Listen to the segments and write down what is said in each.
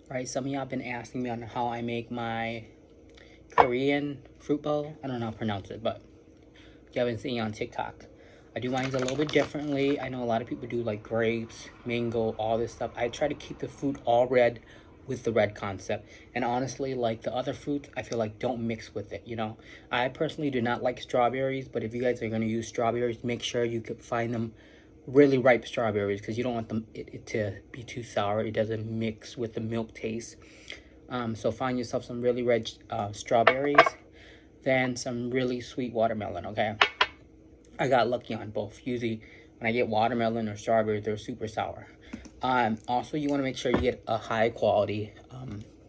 Right, some of y'all been asking me on how I make my Korean fruit bowl. I don't know how to pronounce it, but you haven't seen it on TikTok. I do mine a little bit differently. I know a lot of people do like grapes, mango, all this stuff. I try to keep the fruit all red with the red concept. And honestly, like the other fruits, I feel like don't mix with it, you know? I personally do not like strawberries, but if you guys are going to use strawberries, make sure you can find them really ripe strawberries because you don't want it to be too sour. It doesn't mix with the milk taste. So find yourself some really red strawberries, then some really sweet watermelon, okay? I got lucky on both. Usually when I get watermelon or strawberries, they're super sour. Also, you want to make sure you get a high quality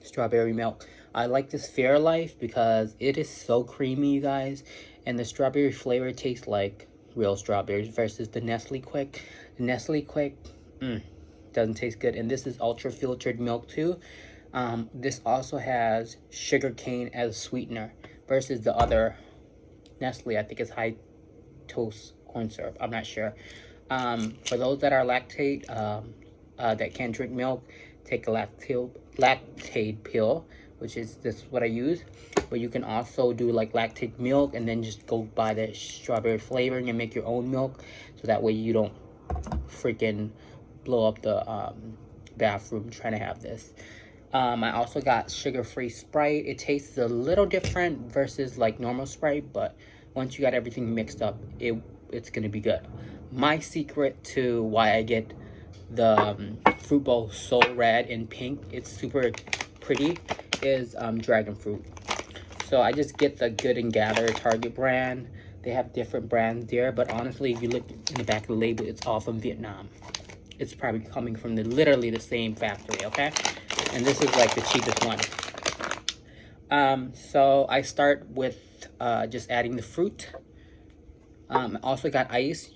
strawberry milk. I like this Fairlife because it is so creamy, you guys. And the strawberry flavor tastes like real strawberries versus the Nestle Quick. The Nestle Quick doesn't taste good. And this is ultra filtered milk too. This also has sugar cane as a sweetener versus the other Nestle. I think it's high toast corn syrup. I'm not sure. For those that are lactate, that can't drink milk, take a lactate pill, which is this what I use. But you can also do like lactate milk and then just go buy the strawberry flavoring and make your own milk, so that way you don't freaking blow up the bathroom trying to have this. I also got sugar-free Sprite. It tastes a little different versus like normal Sprite, but once you got everything mixed up, it's gonna be good. My secret to why I get the fruit bowl so red and pink, it's super pretty, is dragon fruit. So I just get the Good and Gather Target brand. They have different brands there, but honestly, if you look in the back of the label, it's all from Vietnam. It's probably coming from literally the same factory, okay? And this is like the cheapest one. So I start with just adding the fruit. Also got ice.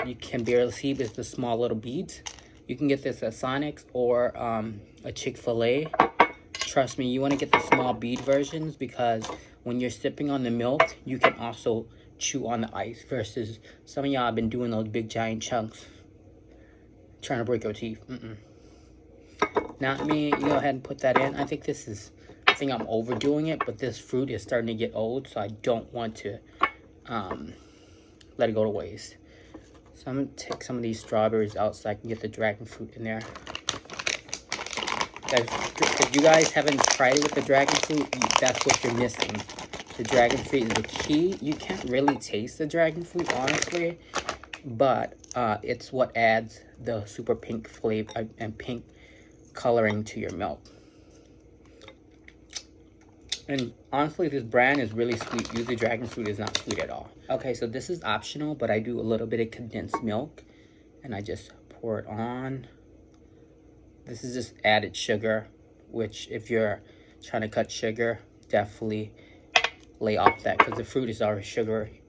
You can barely see, but it's the small little beads. You can get this at Sonic's or a Chick-fil-A. Trust me, you want to get the small bead versions because when you're sipping on the milk, you can also chew on the ice versus some of y'all have been doing those big giant chunks, trying to break your teeth. Not me. You go ahead and put that in. I think I'm overdoing it, but this fruit is starting to get old, so I don't want to let it go to waste. So I'm going to take some of these strawberries out so I can get the dragon fruit in there. If you guys haven't tried it with the dragon fruit, that's what you're missing. The dragon fruit is the key. You can't really taste the dragon fruit, honestly, but it's what adds the super pink flavor and pink coloring to your milk. And honestly, this brand is really sweet. Usually dragon fruit is not sweet at all. Okay, so this is optional, but I do a little bit of condensed milk and I just pour it on. This is just added sugar, which if you're trying to cut sugar, definitely lay off that because the fruit is already sugary.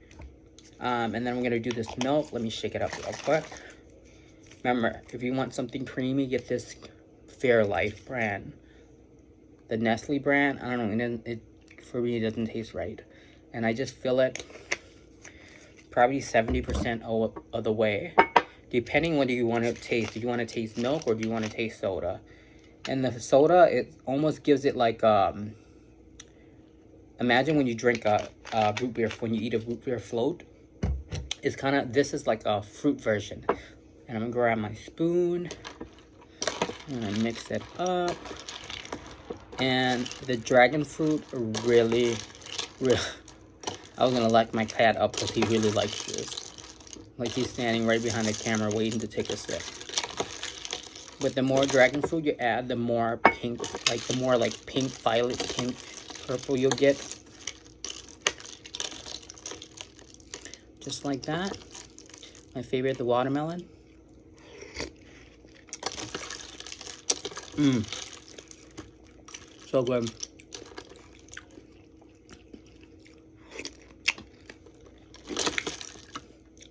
And then we're gonna do this milk. Let me shake it up real quick. Remember, if you want something creamy, get this Fairlife brand. The Nestle brand, I don't know, it for me, it doesn't taste right. And I just fill it probably 70% of the way, depending what do you want to taste. Do you want to taste milk or do you want to taste soda? And the soda, it almost gives it like, imagine when you drink a root beer, when you eat a root beer float, it's kind of, this is like a fruit version. And I'm gonna grab my spoon, I'm gonna mix it up. And the dragon fruit really, I was gonna lock my cat up because he really likes this. Like he's standing right behind the camera waiting to take a sip. With the more dragon fruit you add, the more pink, like the more like pink, violet, pink, purple you'll get. Just like that. My favorite, the watermelon. So good.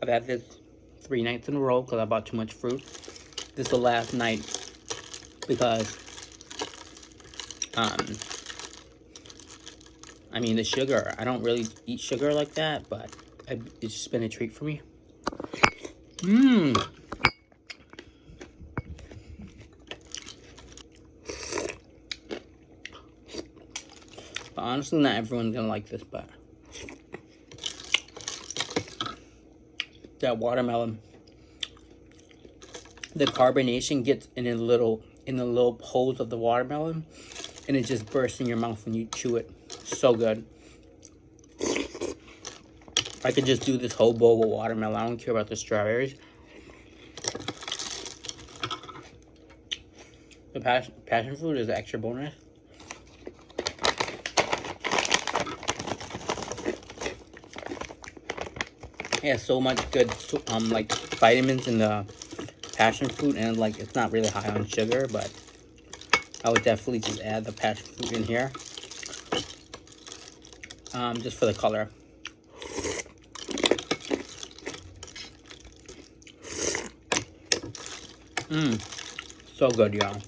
I've had this 3 nights in a row because I bought too much fruit. This is the last night because, I mean the sugar, I don't really eat sugar like that, but it's just been a treat for me. But honestly, not everyone's gonna like this, but that watermelon, the carbonation gets in the little holes of the watermelon, and it just bursts in your mouth when you chew it. So good. I could just do this whole bowl of watermelon. I don't care about the strawberries. The passion fruit is extra bonus. It has so much good like vitamins in the passion fruit, and like it's not really high on sugar, but I would definitely just add the passion fruit in here, just for the color. So good, y'all.